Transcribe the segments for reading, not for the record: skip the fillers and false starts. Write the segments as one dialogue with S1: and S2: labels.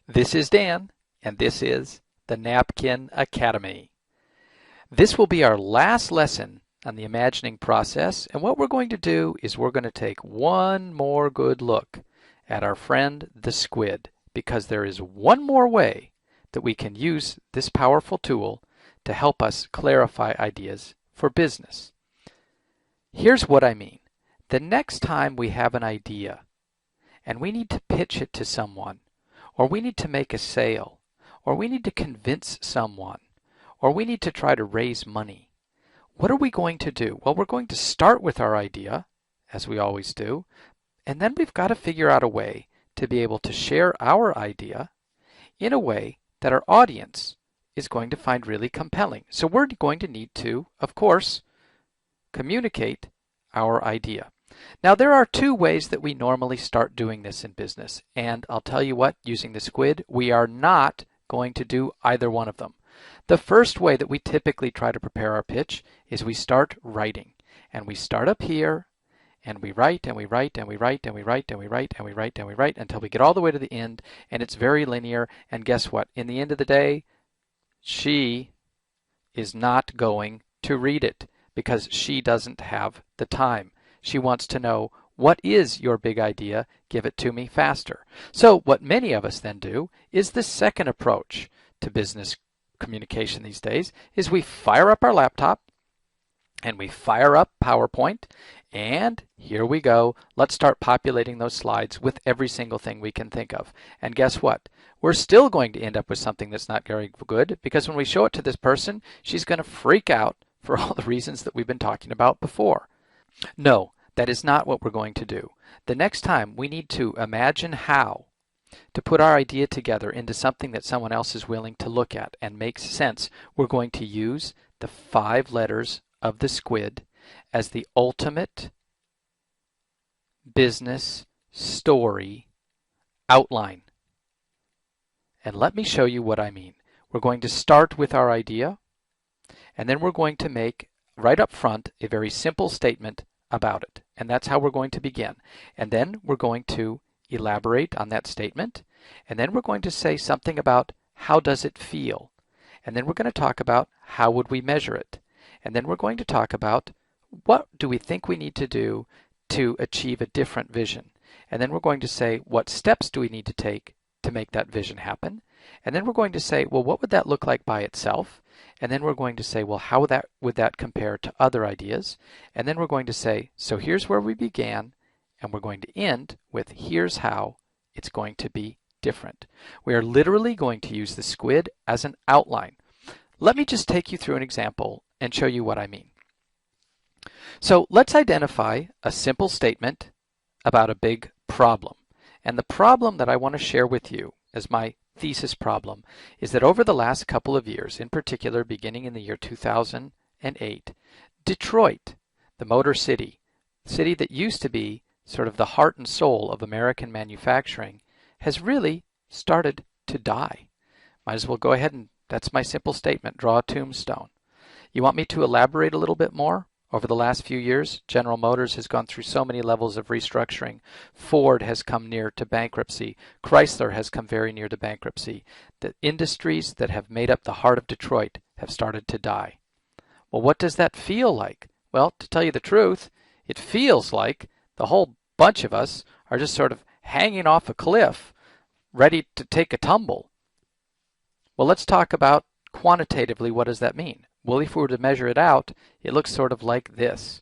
S1: This is Dan, and this is the Napkin Academy. This will be our last lesson on the imagining process, and what we're going to do is we're going to take one more good look at our friend the squid, because there is one more way that we can use this powerful tool to help us clarify ideas for business. Here's what I mean. The next time we have an idea and we need to pitch it to someone, or we need to make a sale, or we need to convince someone, or we need to try to raise money, what are we going to do? Well, we're going to start with our idea, as we always do, and then we've got to figure out a way to be able to share our idea in a way that our audience is going to find really compelling. So we're going to need to, of course, communicate our idea. Now, there are two ways that we normally start doing this in business, and I'll tell you what, using the SQVID, we are not going to do either one of them. The first way that we typically try to prepare our pitch is we start writing, and we start up here, and we write, and we write, and we write, and we write, and we write, and we write, and we write, until we get all the way to the end, and it's very linear, and guess what? In the end of the day, she is not going to read it because she doesn't have the time. She wants to know, what is your big idea? Give it to me faster. So what many of us then do is the second approach to business communication these days is we fire up our laptop and we fire up PowerPoint, and here we go. Let's start populating those slides with every single thing we can think of. And guess what? We're still going to end up with something that's not very good, because when we show it to this person, she's going to freak out for all the reasons that we've been talking about before. No, that is not what we're going to do. The next time we need to imagine how to put our idea together into something that someone else is willing to look at and makes sense. We're going to use the 5 letters of the SQVID as the ultimate business story outline. And let me show you what I mean. We're going to start with our idea, and then we're going to make right up front a very simple statement about it. And that's how we're going to begin. And then we're going to elaborate on that statement. And then we're going to say something about how does it feel. And then we're going to talk about how would we measure it. And then we're going to talk about what do we think we need to do to achieve a different vision. And then we're going to say what steps do we need to take to make that vision happen. And then we're going to say, well, what would that look like by itself? And then we're going to say, well, how would that compare to other ideas? And then we're going to say, so here's where we began, and we're going to end with here's how it's going to be different. We are literally going to use the SQVID as an outline. Let me just take you through an example and show you what I mean. So let's identify a simple statement about a big problem. And the problem that I want to share with you as my thesis problem is that over the last couple of years, in particular beginning in the year 2008, Detroit, the Motor City, city that used to be sort of the heart and soul of American manufacturing, has really started to die. Might as well go ahead and, that's my simple statement, draw a tombstone. You want me to elaborate a little bit more? Over the last few years, General Motors has gone through so many levels of restructuring. Ford has come near to bankruptcy. Chrysler has come very near to bankruptcy. The industries that have made up the heart of Detroit have started to die. Well, what does that feel like? Well, to tell you the truth, it feels like the whole bunch of us are just sort of hanging off a cliff, ready to take a tumble. Well, let's talk about quantitatively, what does that mean? Well, if we were to measure it out, it looks sort of like this.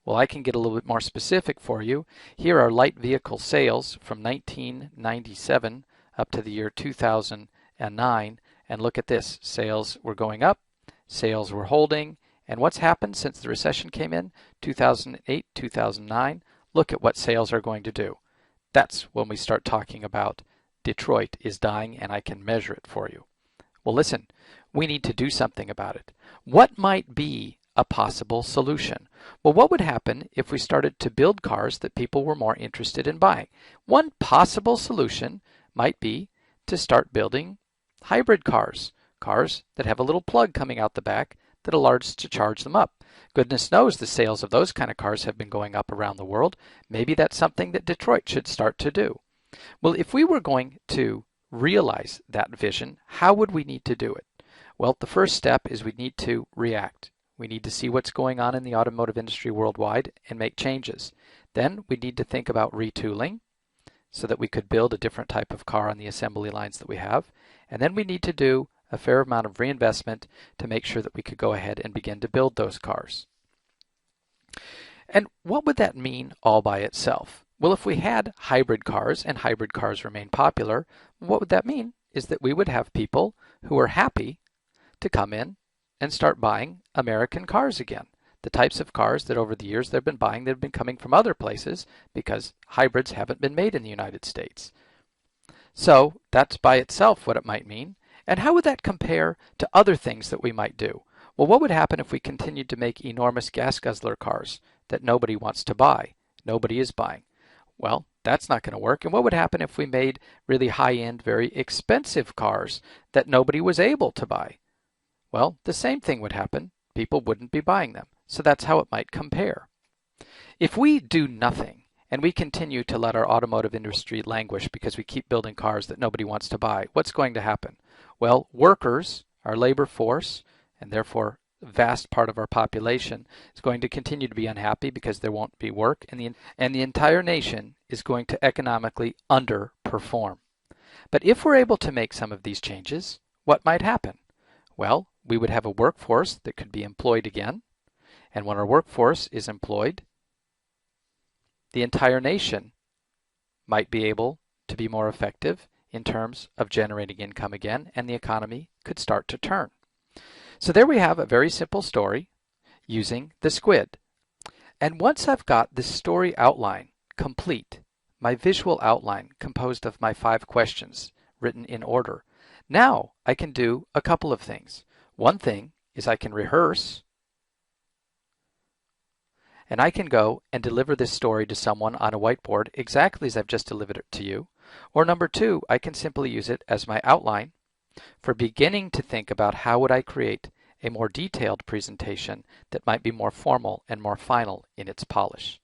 S1: Well, I can get a little bit more specific for you. Here are light vehicle sales from 1997 up to the year 2009. And look at this. Sales were going up, sales were holding. And what's happened since the recession came in? 2008, 2009. Look at what sales are going to do. That's when we start talking about Detroit is dying, and I can measure it for you. Well, listen, we need to do something about it. What might be a possible solution? Well, what would happen if we started to build cars that people were more interested in buying? One possible solution might be to start building hybrid cars, cars that have a little plug coming out the back that allows to charge them up. Goodness knows the sales of those kind of cars have been going up around the world. Maybe that's something that Detroit should start to do. Well, if we were going to realize that vision, how would we need to do it? Well, the first step is we need to react. We need to see what's going on in the automotive industry worldwide and make changes. Then we need to think about retooling so that we could build a different type of car on the assembly lines that we have. And then we need to do a fair amount of reinvestment to make sure that we could go ahead and begin to build those cars. And what would that mean all by itself? Well, if we had hybrid cars and hybrid cars remain popular, what would that mean is that we would have people who are happy to come in and start buying American cars again. The types of cars that over the years they've been buying that have been coming from other places because hybrids haven't been made in the United States. So that's by itself what it might mean. And how would that compare to other things that we might do? Well, what would happen if we continued to make enormous gas guzzler cars that nobody wants to buy? Nobody is buying. Well, that's not going to work. And what would happen if we made really high-end, very expensive cars that nobody was able to buy? Well, the same thing would happen. People wouldn't be buying them. So that's how it might compare. If we do nothing and we continue to let our automotive industry languish because we keep building cars that nobody wants to buy, what's going to happen? Well, workers, our labor force, and therefore a vast part of our population is going to continue to be unhappy because there won't be work, and the entire nation is going to economically underperform. But if we're able to make some of these changes, what might happen? Well, we would have a workforce that could be employed again, and when our workforce is employed, the entire nation might be able to be more effective in terms of generating income again, and the economy could start to turn. So there we have a very simple story using the SQVID. And once I've got this story outline complete, my visual outline composed of my 5 questions written in order, now I can do a couple of things. One thing is I can rehearse, and I can go and deliver this story to someone on a whiteboard exactly as I've just delivered it to you. Or number 2, I can simply use it as my outline for beginning to think about how would I create a more detailed presentation that might be more formal and more final in its polish.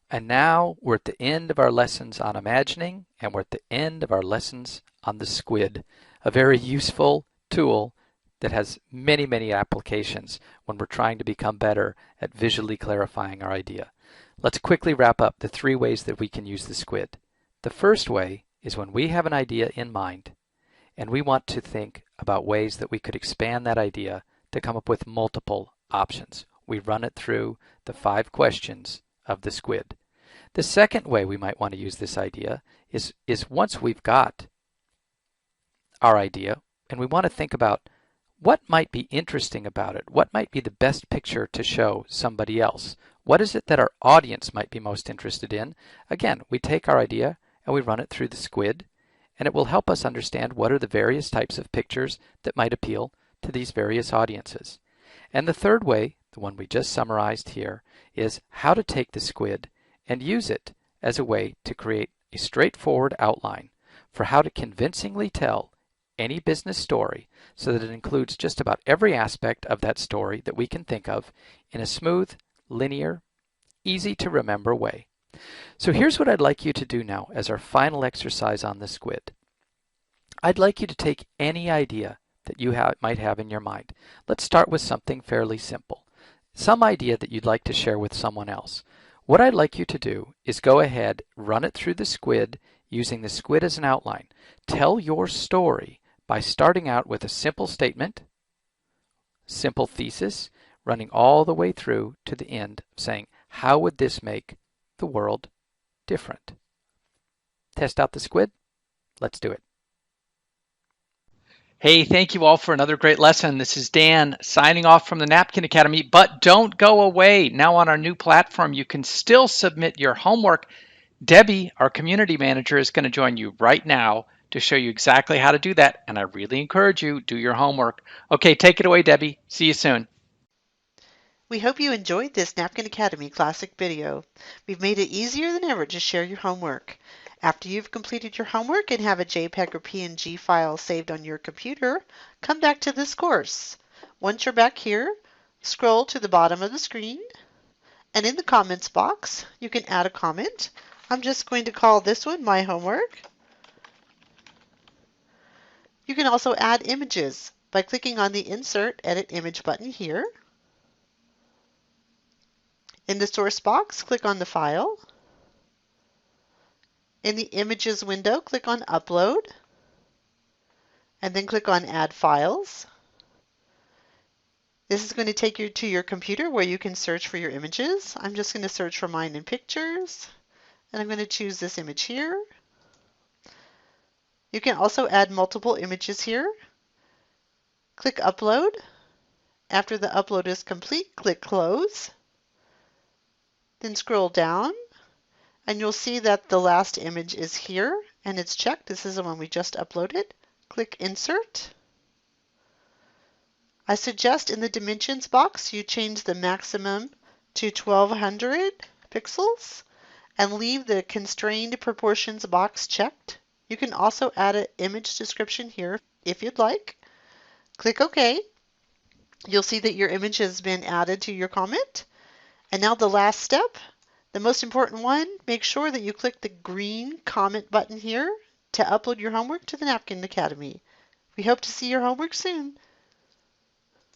S1: And now we're at the end of our lessons on imagining, and we're at the end of our lessons on the SQVID, a very useful tool that has many, many applications when we're trying to become better at visually clarifying our idea. Let's quickly wrap up the 3 ways that we can use the SQVID. The first way is when we have an idea in mind and we want to think about ways that we could expand that idea to come up with multiple options. We run it through the 5 questions of the SQVID. The second way we might want to use this idea is once we've got our idea and we want to think about what might be interesting about it, what might be the best picture to show somebody else, what is it that our audience might be most interested in. Again, we take our idea and we run it through the SQVID, and it will help us understand what are the various types of pictures that might appeal to these various audiences. And the third way, the one we just summarized here, is how to take the SQVID and use it as a way to create a straightforward outline for how to convincingly tell any business story so that it includes just about every aspect of that story that we can think of in a smooth, linear, easy to remember way. So here's what I'd like you to do now as our final exercise on the SQVID. I'd like you to take any idea that you might have in your mind. Let's start with something fairly simple. Some idea that you'd like to share with someone else. What I'd like you to do is go ahead, run it through the SQVID using the SQVID as an outline. Tell your story by starting out with a simple statement, simple thesis, running all the way through to the end, saying, how would this make the world different? Test out the SQVID. Let's do it. Hey, thank you all for another great lesson. This is Dan signing off from the Napkin Academy, but don't go away. Now on our new platform, you can still submit your homework. Debbie, our community manager, is going to join you right now to show you exactly how to do that, and I really encourage you, do your homework. Okay, take it away, Debbie. See you soon.
S2: We hope you enjoyed this Napkin Academy classic video. We've made it easier than ever to share your homework. After you've completed your homework and have a JPEG or PNG file saved on your computer, come back to this course. Once you're back here, scroll to the bottom of the screen, and in the comments box, you can add a comment. I'm just going to call this one my homework. can also add images by clicking on the Insert Edit Image button here. In the source box, click on the file. In the Images window, click on Upload, and then click on Add Files. This is going to take you to your computer where you can search for your images. I'm just going to search for mine in Pictures, and I'm going to choose this image here. You can also add multiple images here. Click Upload. After the upload is complete, click Close. Then scroll down, and you'll see that the last image is here, and it's checked. This is the one we just uploaded. Click Insert. I suggest in the Dimensions box you change the maximum to 1200 pixels and leave the Constrained Proportions box checked. You can also add an image description here if you'd like. Click OK. You'll see that your image has been added to your comment. And now the last step, the most important one, make sure that you click the green comment button here to upload your homework to the Napkin Academy. We hope to see your homework soon.